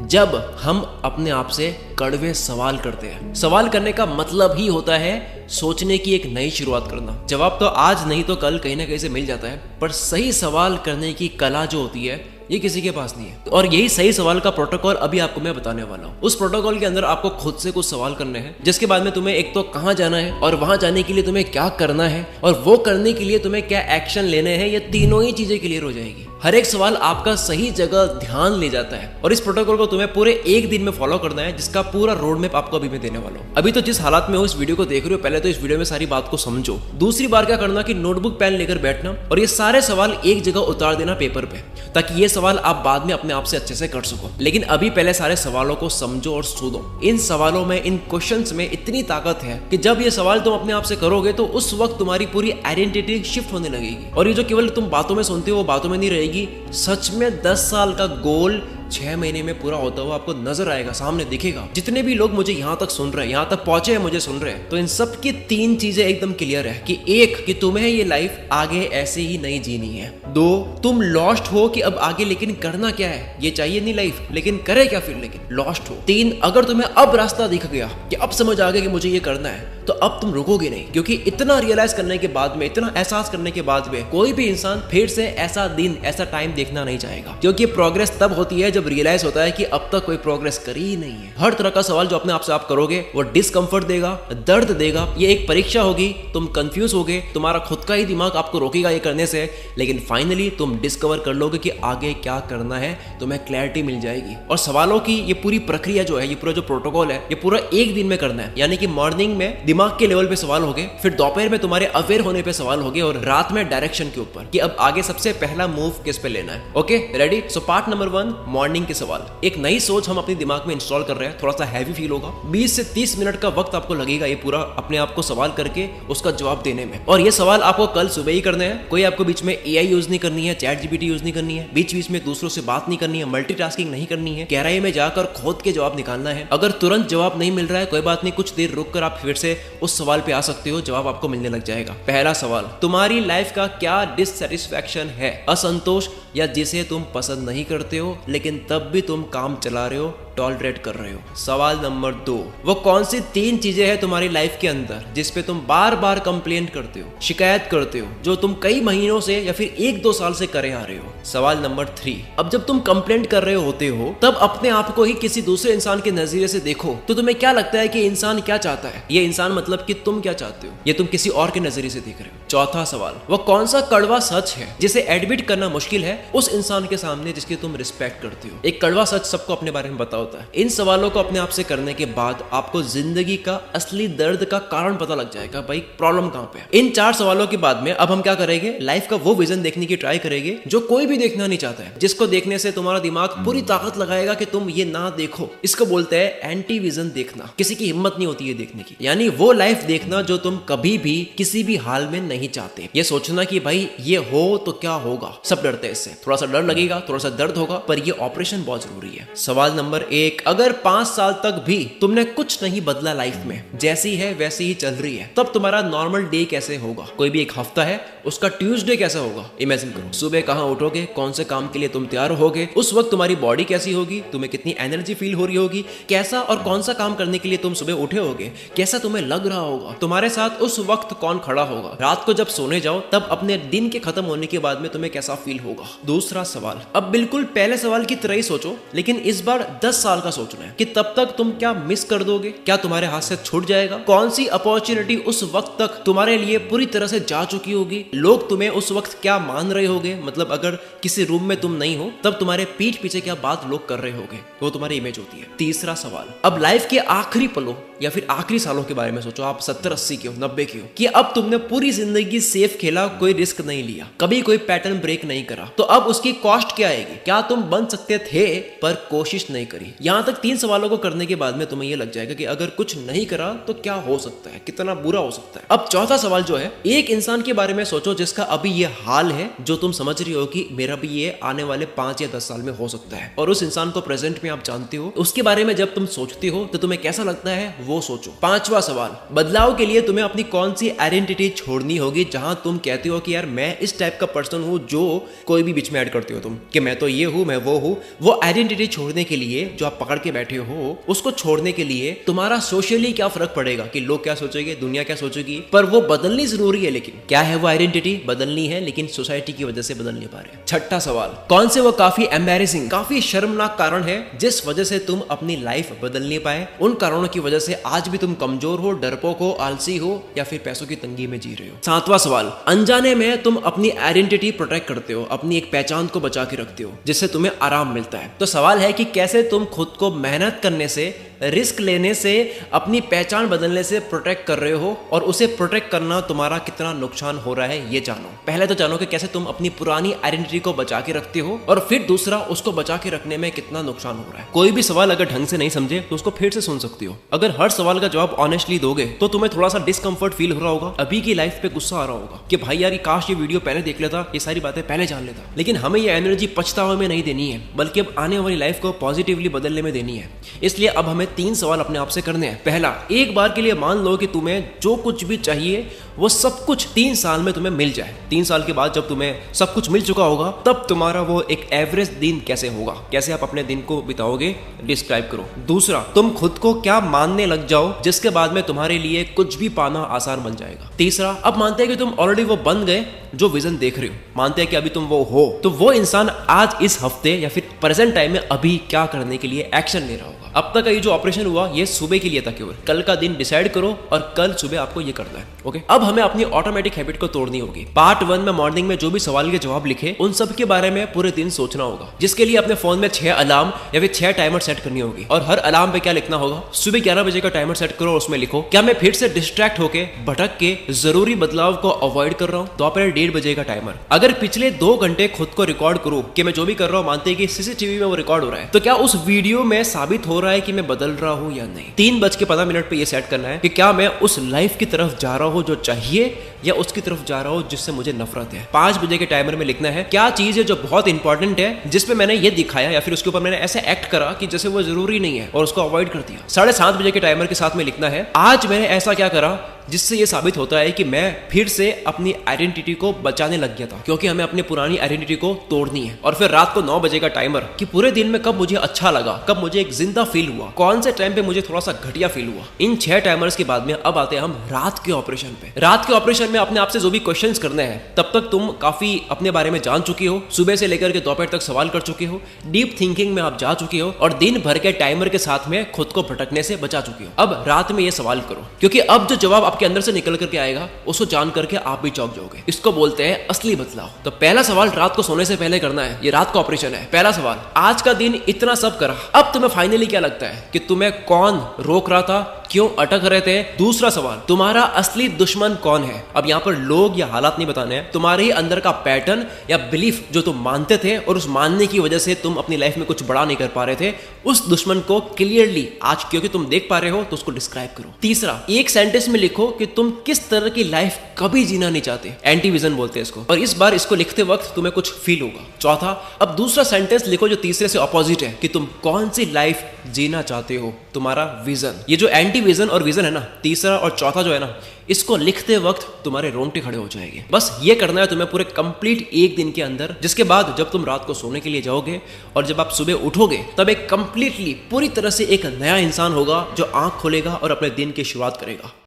जब हम अपने आप से कड़वे सवाल करते हैं। सवाल करने का मतलब ही होता है सोचने की एक नई शुरुआत करना। जवाब तो आज नहीं तो कल कहीं ना कहीं से मिल जाता है, पर सही सवाल करने की कला जो होती है ये किसी के पास नहीं है। और यही सही सवाल का प्रोटोकॉल अभी आपको मैं बताने वाला हूँ। उस प्रोटोकॉल के अंदर आपको खुद से कुछ सवाल करने हैं, जिसके बाद में तुम्हें एक तो कहाँ जाना है, और वहां जाने के लिए तुम्हें क्या करना है, और वो करने के लिए तुम्हें क्या एक्शन लेने हैं। ये तीनों ही चीजें क्लियर हो जाएगी। हर एक सवाल आपका सही जगह ध्यान ले जाता है और इस प्रोटोकॉल को तुम्हें पूरे एक दिन में फॉलो करना है, जिसका पूरा रोड मैप आपको अभी मैं देने वाला हूँ। अभी तो जिस हालात में हो इस वीडियो को देख रहे हो, पहले तो इस वीडियो में सारी बात को समझो। दूसरी बार क्या करना कि नोटबुक पेन लेकर बैठना और ये सारे सवाल एक जगह उतार देना पेपर पे, ताकि ये सवाल आप बाद में अपने आप से अच्छे से कर सको। लेकिन अभी पहले सारे सवालों को समझो और सुनो। इन सवालों में, इन क्वेश्चंस में इतनी ताकत है कि जब ये सवाल तुम अपने आप से करोगे तो उस वक्त तुम्हारी पूरी आइडेंटिटी शिफ्ट होने लगेगी। और ये जो केवल तुम बातों में सुनते हो वो बातों में नहीं रहेगी, सच में 10 साल का गोल 6 महीने में पूरा होता हुआ आपको नजर आएगा, सामने दिखेगा। जितने भी लोग मुझे यहाँ तक सुन रहे हैं, यहाँ तक पहुंचे हैं, मुझे सुन रहे हैं, तो इन सब की 3 चीजें एकदम क्लियर है कि 1 कि तुम्हें ये लाइफ आगे ऐसे ही नहीं जीनी है। 2 तुम लॉस्ट हो कि अब आगे लेकिन करना क्या है, ये चाहिए नहीं लाइफ, लेकिन करे क्या फिर, लेकिन लॉस्ट हो। 3 अगर तुम्हें अब रास्ता दिख गया कि अब समझ आ गया कि मुझे ये करना है, तो अब तुम रुकोगे नहीं, क्योंकि इतना रियलाइज करने के बाद में, इतना एहसास करने के बाद में कोई भी इंसान फिर से ऐसा दिन, ऐसा टाइम देखना नहीं चाहेगा। क्योंकि प्रोग्रेस तब होती है जब रियलाइज होता है कि अब तक कोई प्रोग्रेस करी ही नहीं है। हर तरह का सवाल जो अपने आप से आप करोगे वो डिस्कंफर्ट देगा, दर्द देगा। ये एक परीक्षा होगी, तुम कंफ्यूज होगे, तुम्हारा खुद का ही दिमाग आपको रोकेगा ये करने से, लेकिन फाइनली तुम डिस्कवर कर लोगे कि आगे क्या करना है, तुम्हें क्लैरिटी मिल जाएगी। और सवालों की ये पूरी प्रक्रिया जो है, ये पूरा जो प्रोटोकॉल है, ये पूरा एक दिन में करना है। यानी कि मॉर्निंग में दिमाग के लेवल पे सवाल हो गए, फिर दोपहर में तुम्हारे अवेयर होने पे सवाल हो गए, और रात में डायरेक्शन के ऊपर कि अब आगे सबसे पहला मूव किस पे लेना है। Okay, ready? So part number 1, morning के सवाल। एक नई सोच हम अपने दिमाग में इंस्टॉल कर रहे हैं, थोड़ा सा हैवी फील होगा। 20 से 30 मिनट का वक्त आपको लगेगा ये पूरा अपने आप को सवाल करके उसका जवाब देने में। और ये सवाल आपको कल सुबह ही करने हैं। कोई आपको बीच में AI यूज नहीं करनी है, चैट GPT यूज नहीं करनी है, बीच बीच में दूसरों से बात नहीं करनी है, मल्टीटास्किंग नहीं करनी है, गहराई में जाकर खोद के जवाब निकालना है। अगर तुरंत जवाब नहीं मिल रहा है कोई बात नहीं, कुछ देर रुक कर आप फिर से उस सवाल पे आ सकते हो, जवाब आपको मिलने लग जाएगा। पहला सवाल, तुम्हारी लाइफ का क्या डिससैटिस्फैक्शन है, असंतोष, या जिसे तुम पसंद नहीं करते हो लेकिन तब भी तुम काम चला रहे हो, टॉलरेट कर रहे हो। सवाल नंबर 2, वो कौन सी 3 चीजें हैं तुम्हारी लाइफ के अंदर जिस पे तुम बार बार कंप्लेंट करते हो, शिकायत करते हो, जो तुम कई महीनों से या फिर 1-2 साल से करे आ रहे हो। सवाल नंबर 3, अब जब तुम कंप्लेंट कर रहे होते हो तब अपने आप को ही किसी दूसरे इंसान के नजरिए से देखो, तो तुम्हें क्या लगता है कि इंसान क्या चाहता है, ये इंसान मतलब कि तुम क्या चाहते हो, ये तुम किसी और के नजरिए से देख रहे हो। चौथा सवाल, वो कौन सा कड़वा सच है जिसे एडमिट करना मुश्किल है उस इंसान के सामने जिसकी तुम रिस्पेक्ट करते हो। एक कड़वा सच सबको अपने बारे में पता होता है। इन सवालों को अपने आप से करने के बाद आपको जिंदगी का असली दर्द का कारण पता लग जाएगा, भाई प्रॉब्लम कहां पे है। इन 4 सवालों के बाद में अब हम क्या करेंगे, लाइफ का वो विजन देखने की ट्राई करेंगे जो कोई भी देखना नहीं चाहता है, जिसको देखने से तुम्हारा दिमाग पूरी ताकत लगाएगा कि तुम ये ना देखो। इसको बोलते हैं एंटी विजन देखना। किसी की हिम्मत नहीं होती है देखने की, यानी वो लाइफ देखना जो तुम कभी भी किसी भी हाल में नहीं चाहते। ये सोचना कि भाई ये हो तो क्या होगा, सब डरते हैं इससे, थोड़ा सा डर लगेगा, थोड़ा सा दर्द होगा, पर ये ऑपरेशन बहुत जरूरी है। सवाल नंबर 1, अगर 5 साल तक भी तुमने कुछ नहीं बदला लाइफ में, जैसी है वैसी ही चल रही है, तब तुम्हारा नॉर्मल डे कैसे होगा? कोई भी एक हफ्ता है, उसका ट्यूसडे कैसा होगा? इमेजिन करो, सुबह कहां उठोगे, कौन से काम के लिए तुम तैयार होगे, उस वक्त तुम्हारी बॉडी कैसी होगी, तुम्हें कितनी एनर्जी फील हो रही होगी, कैसा और कौन सा काम करने के लिए तुम सुबह उठे होगे, कैसा तुम्हें लग रहा होगा, तुम्हारे साथ उस वक्त कौन खड़ा होगा, रात को जब सोने जाओ तब अपने दिन के खत्म होने के बाद में तुम्हें कैसा फील होगा। दूसरा सवाल, अब बिल्कुल पहले सवाल की तरह ही सोचो, लेकिन इस बार 10 साल का सोचना है कि तब तक तुम क्या मिस कर दोगे, क्या तुम्हारे हाथ से छूट जाएगा, कौन सी अपॉर्चुनिटी उस वक्त तक तुम्हारे लिए पूरी तरह से जा चुकी होगी, लोग तुम्हें उस वक्त क्या मान रहे होगे, मतलब अगर किसी रूम में तुम नहीं हो तब तुम्हारे पीठ पीछे क्या बात लोग कर रहे होगे, वो तुम्हारी इमेज होती है। तीसरा सवाल, अब लाइफ के आखिरी पलों या फिर आखिरी सालों के बारे में सोचो, आप 70-80 के हो, 90 के हो, कि अब तुमने पूरी जिंदगी सेफ खेला, कोई रिस्क नहीं लिया, कभी कोई पैटर्न ब्रेक नहीं करा, तो अब उसकी कॉस्ट क्या आएगी? क्या तुम बन सकते थे पर कोशिश नहीं करी? यहां तक 3 सवालों को करने के बाद में तुम्हें यह लग जाएगा कि अगर कुछ नहीं करा तो क्या हो सकता है, कितना बुरा हो सकता है। अब चौथा सवाल जो है, एक इंसान के बारे में सोचो जिसका अभी ये हाल है, जो तुम समझ रही हो कि मेरा भी ये आने वाले 5 या 10 साल में हो सकता है, और उस इंसान को प्रेजेंट में आप जानते हो, उसके बारे में जब तुम सोचते हो तो तुम्हें कैसा लगता है वो सोचो। पांचवा सवाल, बदलाव के लिए तुम्हें अपनी कौन सी आइडेंटिटी छोड़नी होगी, जहां तुम कहते हो कि यार मैं इस टाइप का पर्सन हूं, जो कोई भी बीच में ऐड करते हो तुम कि मैं तो ये हूं, मैं वो हूं, वो आइडेंटिटी छोड़ने के लिए जो आप पकड़ के बैठे हो, उसको छोड़ने के लिए तुम्हारा सोशली क्या फर्क पड़ेगा कि लोग क्या सोचेंगे, दुनिया क्या सोचेगी, पर वो बदलनी जरूरी है। लेकिन क्या है वो आइडेंटिटी? बदलनी है, लेकिन सोसाइटी की वजह से बदल नहीं पा रहे। छठा सवाल, कौन से वो काफी एम्बैरेसिंग, काफी शर्मनाक कारण है जिस वजह से तुम अपनी लाइफ बदल नहीं पाए, उन कारणों की वजह से आज भी तुम कमजोर हो, डरपोक हो, आलसी हो, या फिर पैसों की तंगी में जी रहे हो। सातवां सवाल, अनजाने में तुम अपनी आइडेंटिटी प्रोटेक्ट करते हो, अपनी एक एक पहचान को बचा के रखते हो जिससे तुम्हें आराम मिलता है। तो सवाल है कि कैसे तुम खुद को मेहनत करने से, रिस्क लेने से, अपनी पहचान बदलने से प्रोटेक्ट कर रहे हो, और उसे प्रोटेक्ट करना तुम्हारा कितना नुकसान हो रहा है ये जानो। पहले तो जानो कि कैसे तुम अपनी पुरानी आइडेंटिटी को बचा के रखते हो, और फिर दूसरा उसको बचा के रखने में कितना नुकसान हो रहा है। कोई भी सवाल अगर ढंग से नहीं समझे तो उसको फिर से सुन सकती हो। अगर हर सवाल का जवाब ऑनेस्टली दोगे तो तुम्हें थोड़ा सा डिस्कंफर्ट फील हो रहा होगा, अभी की लाइफ पे गुस्सा आ रहा होगा कि भाई यार काश ये वीडियो पहले देख लेता, ये सारी बातें पहले जान लेता। लेकिन हमें ये एनर्जी पछतावे में नहीं देनी है, बल्कि अब आने वाली लाइफ को पॉजिटिवली बदलने में देनी है। इसलिए अब हमें 3 सवाल अपने आप से करने हैं। पहला, एक बार के लिए मान लो कि तुम्हें जो कुछ भी चाहिए वो सब कुछ 3 साल में तुम्हें मिल जाए। 3 साल के बाद जब तुम्हें सब कुछ मिल चुका होगा तब तुम्हारा वो एक एवरेज दिन कैसे होगा, कैसे आप अपने दिन को बिताओगे, डिस्क्राइब करो। दूसरा, तुम खुद को क्या मानने लग जाओ जिसके बाद में तुम्हारे लिए कुछ भी पाना आसान बन जाएगा। तीसरा, अब मानते हैं कि तुम ऑलरेडी वो बन गए जो विजन देख रहे हो, मानते हैं कि अभी तुम वो हो, तो वो इंसान आज इस हफ्ते या फिर प्रेजेंट टाइम में अभी क्या करने के लिए एक्शन ले रहा होगा। अब तक का ये जो ऑपरेशन हुआ ये सुबह के लिए था केवल, कल का दिन डिसाइड करो और कल सुबह आपको ये करना है। ओके, अब हमें अपनी ऑटोमेटिक हैबिट को तोड़नी होगी। पार्ट 1 में मॉर्निंग में जो भी सवाल के जवाब लिखे उन सब के बारे में पूरे दिन सोचना होगा, जिसके लिए अपने फोन में 6 अलार्म या फिर 6 टाइमर सेट करनी होगी। और हर अलार्म पे क्या लिखना होगा, सुबह 11 बजे का टाइमर सेट करो और उसमें लिखो क्या मैं फिर से डिस्ट्रैक्ट होके भटक के जरूरी बदलाव को अवॉइड कर रहा हूँ। दोपहर 1:30 बजे का टाइमर। अगर पिछले 2 घंटे खुद को रिकॉर्ड करूं कि मैं जो भी कर रहा हूं मानते हैं कि सीसीटीवी में वो रिकॉर्ड हो रहा है, तो क्या उस वीडियो में साबित हो रहा है कि मैं बदल रहा हूं या नहीं। 3:15 पे ये सेट करना है कि क्या मैं उस लाइफ की तरफ जा रहा हूं जो चाहिए या उसकी तरफ जा रहा हूं जिससे मुझे नफरत है। 5 बजे के टाइमर में लिखना है क्या चीज है जो बहुत इंपॉर्टेंट है जिसपे मैंने ये दिखाया या फिर उसके ऊपर मैंने ऐसे एक्ट करा कि जैसे वो जरूरी नहीं है और उसको अवॉइड कर दिया। 7:30 बजे के टाइमर के साथ में लिखना है आज मैंने ऐसा क्या करा जिससे ये साबित होता है कि मैं फिर से अपनी आइडेंटिटी को बचाने लग गया था, क्योंकि हमें अपनी पुरानी आइडेंटिटी को तोड़नी है। और फिर रात को 9 बजे का टाइमर कि पूरे दिन में कब मुझे अच्छा लगा, कब मुझे एक जिंदा फील हुआ, कौन से टाइम पे मुझे थोड़ा सा घटिया फील हुआ। इन 6 टाइमर्स के बाद में अब आते हैं हम रात के ऑपरेशन पे। रात के ऑपरेशन में अपने आप से जो भी क्वेश्चंस करने हैं, तब तक तुम काफी अपने बारे में जान चुके हो, सुबह से लेकर के दोपहर तक सवाल कर चुके हो, डीप थिंकिंग में आप जा चुके हो और दिन भर के टाइमर के साथ में खुद को भटकने से बचा चुके हो। अब रात में ये सवाल करो, क्योंकि अब जो जवाब आपके अंदर से निकल करके आएगा उसको जान करके आप भी चौंक जाओगे। इसको बोलते हैं असली बदलाव। तो पहला सवाल रात को सोने से पहले करना है, ये रात का ऑपरेशन है। पहला सवाल, आज का दिन इतना सब करा, अब तुम्हें फाइनली क्या लगता है कि तुम्हें कौन रोक रहा था, क्यों अटक रहे थे। दूसरा सवाल, तुम्हारा असली दुश्मन कौन है। अब यहाँ पर लोग या हालात नहीं बताने हैं, तुम्हारे ही अंदर का पैटर्न या बिलीफ जो तुम मानते थे और उस मानने की वजह से तुम अपनी लाइफ में कुछ बड़ा नहीं कर पा रहे थे, उस दुश्मन को क्लियरली आज क्योंकि तुम देख पा रहे हो तो उसको डिस्क्राइब करो। तीसरा, एक सेंटेंस में लिखो कि तुम किस तरह की लाइफ कभी जीना नहीं चाहते, एंटी विजन बोलते हैं इसको, और इस बार इसको लिखते वक्त तुम्हें कुछ फील होगा। चौथा, अब दूसरा सेंटेंस लिखो जो तीसरे से ऑपोजिट है कि तुम कौन सी लाइफ जीना चाहते हो, तुम्हारा विजन। ये जो एंटी विजन और विजन है ना, तीसरा और चौथा जो है ना, इसको लिखते वक्त तुम्हारे रोंगटे खड़े हो जाएंगे। बस ये करना है तुम्हें पूरे कंप्लीट 1 दिन के अंदर, जिसके बाद जब तुम रात को सोने के लिए जाओगे और जब आप सुबह उठोगे तब एक कंप्लीटली पूरी तरह से एक नया इंसान होगा जो आंख खोलेगा और अपने दिन की शुरुआत करेगा।